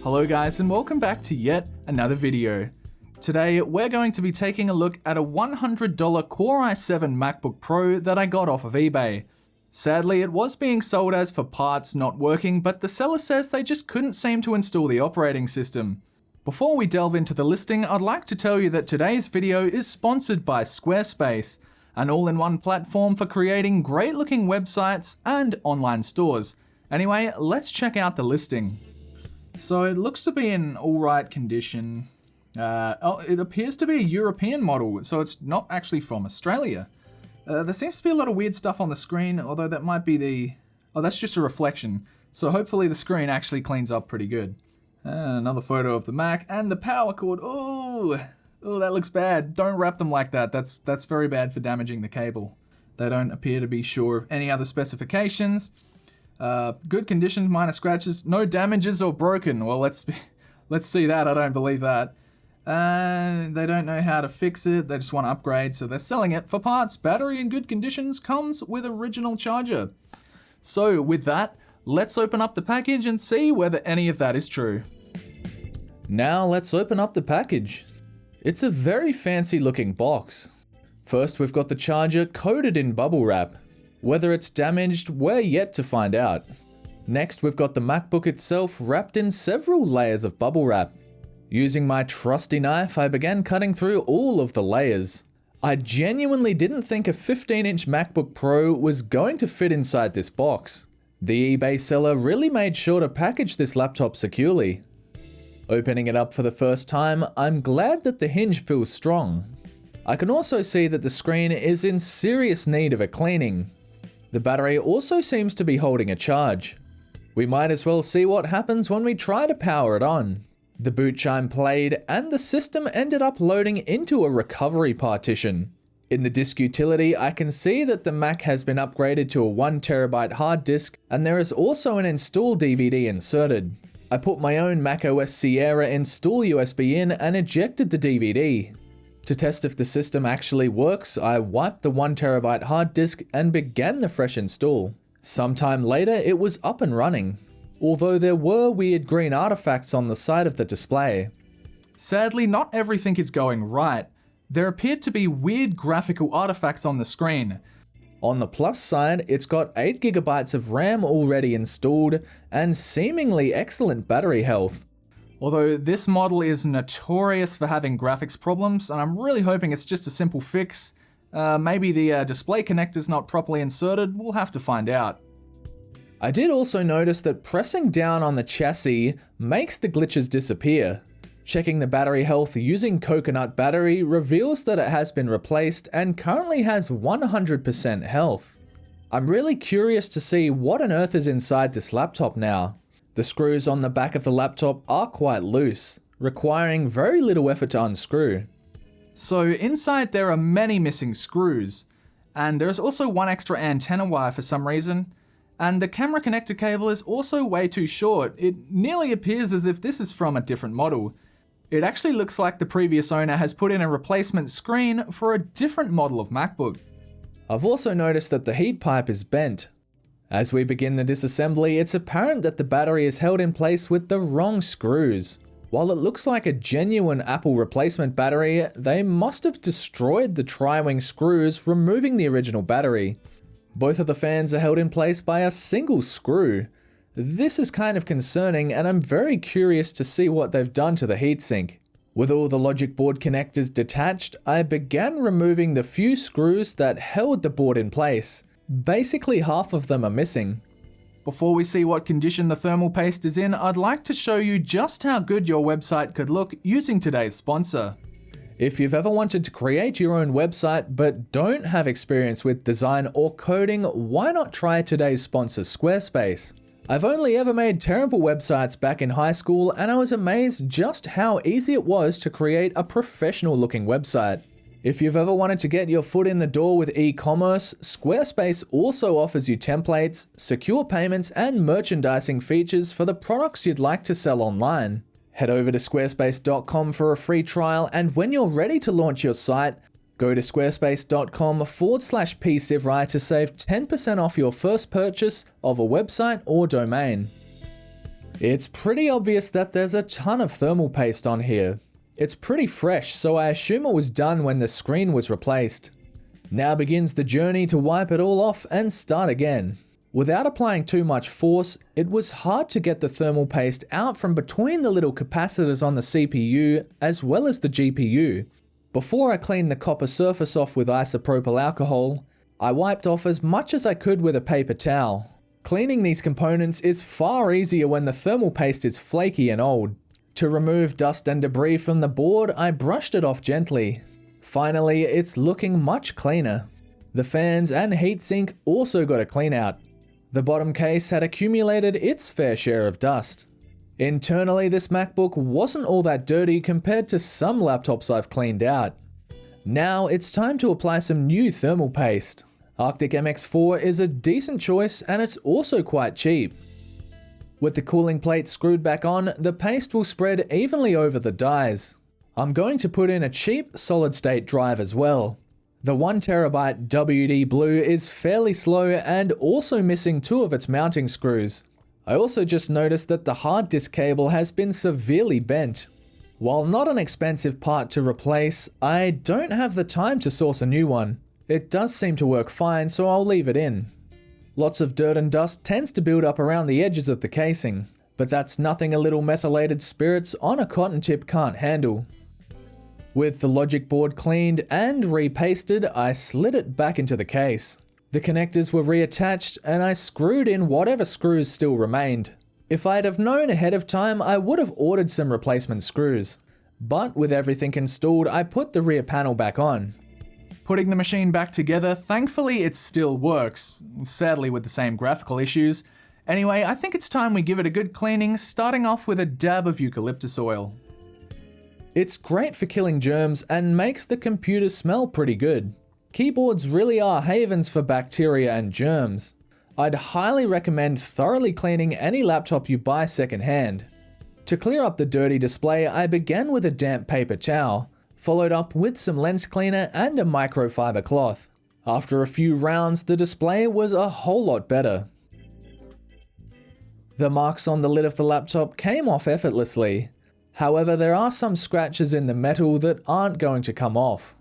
Hello guys and welcome back to yet another video. Today we're going to be taking a look at a $100 Core i7 MacBook Pro that I got off of eBay. Sadly, it was being sold as for parts not working, but the seller says they just couldn't seem to install the operating system. Before we delve into the listing, I'd like to tell you that today's video is sponsored by Squarespace, an all-in-one platform for creating great-looking websites and online stores. Anyway, let's check out the listing. So it looks to be in alright condition. It appears to be a European model, so it's not actually from Australia. There seems to be a lot of weird stuff on the screen, although that might be that's just a reflection. So hopefully the screen actually cleans up pretty good. Another photo of the Mac and the power cord. Oh, that looks bad. Don't wrap them like that. That's very bad for damaging the cable. They don't appear to be sure of any other specifications. Good condition, minor scratches, no damages or broken. Well, let's see that. I don't believe that. They don't know how to fix it. They just want to upgrade, so they're selling it for parts. Battery in good conditions, comes with original charger. So with that, let's open up the package and see whether any of that is true. Now let's open up the package. It's a very fancy looking box. First, we've got the charger coated in bubble wrap. Whether it's damaged, we're yet to find out. Next, we've got the MacBook itself wrapped in several layers of bubble wrap. Using my trusty knife, I began cutting through all of the layers. I genuinely didn't think a 15-inch MacBook Pro was going to fit inside this box. The eBay seller really made sure to package this laptop securely. Opening it up for the first time, I'm glad that the hinge feels strong. I can also see that the screen is in serious need of a cleaning. The battery also seems to be holding a charge. We might as well see what happens when we try to power it on. The boot chime played and the system ended up loading into a recovery partition. In the disk utility, I can see that the Mac has been upgraded to a 1TB hard disk and there is also an install DVD inserted. I put my own macOS Sierra install USB in and ejected the DVD. To test if the system actually works, I wiped the 1TB hard disk and began the fresh install. Sometime later, it was up and running, although there were weird green artifacts on the side of the display. Sadly, not everything is going right. There appeared to be weird graphical artifacts on the screen. On the plus side, it's got 8GB of RAM already installed and seemingly excellent battery health. Although this model is notorious for having graphics problems, and I'm really hoping it's just a simple fix. Maybe the display connector's not properly inserted, we'll have to find out. I did also notice that pressing down on the chassis makes the glitches disappear. Checking the battery health using coconut battery reveals that it has been replaced and currently has 100% health. I'm really curious to see what on earth is inside this laptop now. The screws on the back of the laptop are quite loose, requiring very little effort to unscrew. So inside there are many missing screws, and there's also one extra antenna wire for some reason, and the camera connector cable is also way too short. It nearly appears as if this is from a different model. It actually looks like the previous owner has put in a replacement screen for a different model of MacBook. I've also noticed that the heat pipe is bent. As we begin the disassembly, it's apparent that the battery is held in place with the wrong screws. While it looks like a genuine Apple replacement battery, they must have destroyed the tri-wing screws, removing the original battery. Both of the fans are held in place by a single screw. This is kind of concerning, and I'm very curious to see what they've done to the heatsink. With all the logic board connectors detached, I began removing the few screws that held the board in place. Basically half of them are missing. Before we see what condition the thermal paste is in, I'd like to show you just how good your website could look using today's sponsor. If you've ever wanted to create your own website but don't have experience with design or coding, why not try today's sponsor, Squarespace? I've only ever made terrible websites back in high school, and I was amazed just how easy it was to create a professional looking website. If you've ever wanted to get your foot in the door with e-commerce, Squarespace also offers you templates, secure payments, and merchandising features for the products you'd like to sell online. Head over to squarespace.com for a free trial, and when you're ready to launch your site, go to squarespace.com/Psivewri to save 10% off your first purchase of a website or domain. It's pretty obvious that there's a ton of thermal paste on here. It's pretty fresh, so I assume it was done when the screen was replaced. Now begins the journey to wipe it all off and start again. Without applying too much force, it was hard to get the thermal paste out from between the little capacitors on the CPU as well as the GPU. Before I cleaned the copper surface off with isopropyl alcohol, I wiped off as much as I could with a paper towel. Cleaning these components is far easier when the thermal paste is flaky and old. To remove dust and debris from the board, I brushed it off gently. Finally, it's looking much cleaner. The fans and heatsink also got a clean out. The bottom case had accumulated its fair share of dust. Internally, this MacBook wasn't all that dirty compared to some laptops I've cleaned out. Now it's time to apply some new thermal paste. Arctic MX4 is a decent choice and it's also quite cheap. With the cooling plate screwed back on, the paste will spread evenly over the dies. I'm going to put in a cheap solid-state drive as well. The 1TB WD Blue is fairly slow and also missing 2 of its mounting screws. I also just noticed that the hard disk cable has been severely bent. While not an expensive part to replace, I don't have the time to source a new one. It does seem to work fine, so I'll leave it in. Lots of dirt and dust tends to build up around the edges of the casing, but that's nothing a little methylated spirits on a cotton tip can't handle. With the logic board cleaned and repasted, I slid it back into the case. The connectors were reattached and I screwed in whatever screws still remained. If I'd have known ahead of time, I would have ordered some replacement screws. But with everything installed, I put the rear panel back on. Putting the machine back together, thankfully it still works, sadly with the same graphical issues. Anyway, I think it's time we give it a good cleaning, starting off with a dab of eucalyptus oil. It's great for killing germs and makes the computer smell pretty good. Keyboards really are havens for bacteria and germs. I'd highly recommend thoroughly cleaning any laptop you buy secondhand. To clear up the dirty display, I began with a damp paper towel, followed up with some lens cleaner and a microfiber cloth. After a few rounds, the display was a whole lot better. The marks on the lid of the laptop came off effortlessly. However, there are some scratches in the metal that aren't going to come off.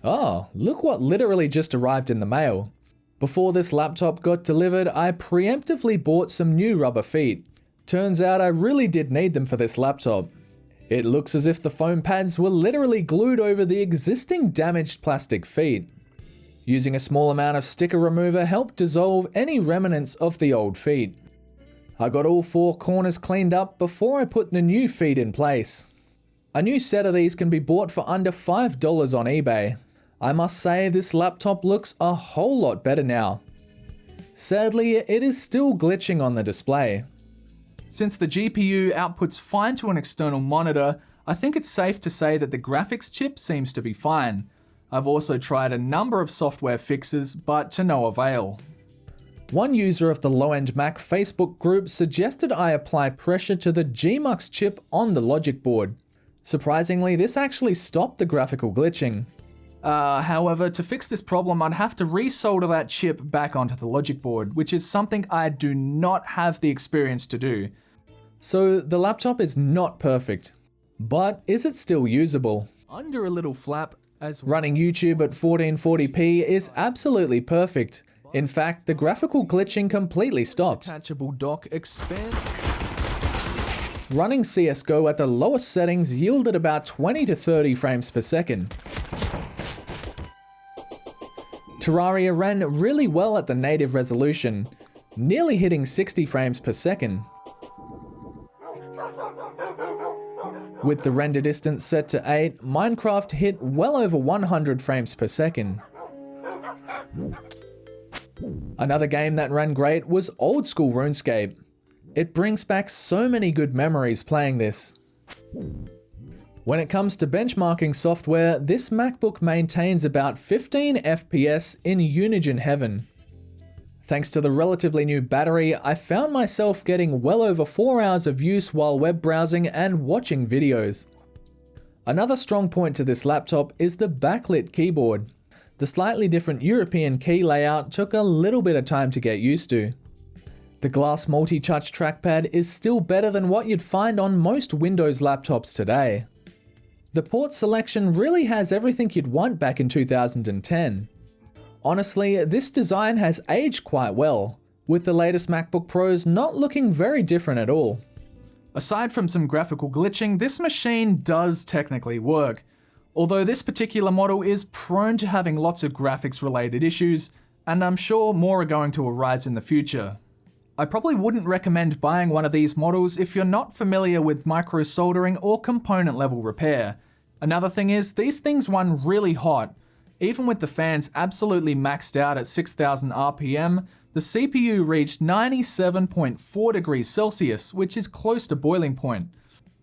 Oh, look what literally just arrived in the mail. Before this laptop got delivered, I preemptively bought some new rubber feet. Turns out I really did need them for this laptop. It looks as if the foam pads were literally glued over the existing damaged plastic feet. Using a small amount of sticker remover helped dissolve any remnants of the old feet. I got all 4 corners cleaned up before I put the new feet in place. A new set of these can be bought for under $5 on eBay. I must say this laptop looks a whole lot better now. Sadly, it is still glitching on the display. Since the GPU outputs fine to an external monitor, I think it's safe to say that the graphics chip seems to be fine. I've also tried a number of software fixes, but to no avail. One user of the low-end Mac Facebook group suggested I apply pressure to the Gmux chip on the logic board. Surprisingly, this actually stopped the graphical glitching. However, to fix this problem, I'd have to resolder that chip back onto the logic board, which is something I do not have the experience to do. So the laptop is not perfect, but is it still usable? Under a little flap, as running YouTube at 1440p is absolutely perfect. In fact, the graphical glitching completely stops. Detachable dock expand. Running Csgo at the lowest settings yielded about 20 to 30 frames per second. Terraria ran really well at the native resolution, nearly hitting 60 frames per second. With the render distance set to 8, Minecraft hit well over 100 frames per second. Another game that ran great was old school RuneScape. It brings back so many good memories playing this. When it comes to benchmarking software, this MacBook maintains about 15 FPS in Unigine heaven. Thanks to the relatively new battery, I found myself getting well over 4 hours of use while web browsing and watching videos. Another strong point to this laptop is the Backlit Keyboard. The slightly different European key layout took a little bit of time to get used to. The glass multi-touch trackpad is still better than what you'd find on most Windows laptops today. The port selection really has everything you'd want back in 2010. Honestly, this design has aged quite well, with the latest MacBook Pros not looking very different at all. Aside from some graphical glitching, this machine does technically work, although this particular model is prone to having lots of graphics related issues, and I'm sure more are going to arise in the future. I probably wouldn't recommend buying one of these models if you're not familiar with micro soldering or component level repair. Another thing is, these things run really hot. Even with the fans absolutely maxed out at 6000 RPM, the CPU reached 97.4 degrees Celsius, which is close to boiling point.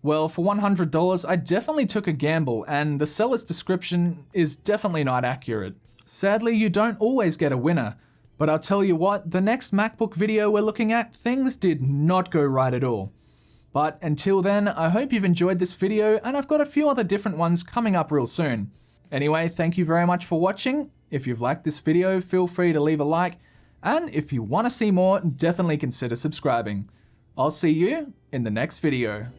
Well, for $100, I definitely took a gamble, and the seller's description is definitely not accurate. Sadly, you don't always get a winner, but I'll tell you what, the next MacBook video we're looking at, things did not go right at all. But until then, I hope you've enjoyed this video, and I've got a few other different ones coming up real soon. Anyway, thank you very much for watching. If you've liked this video, feel free to leave a like, and if you want to see more, definitely consider subscribing. I'll see you in the next video.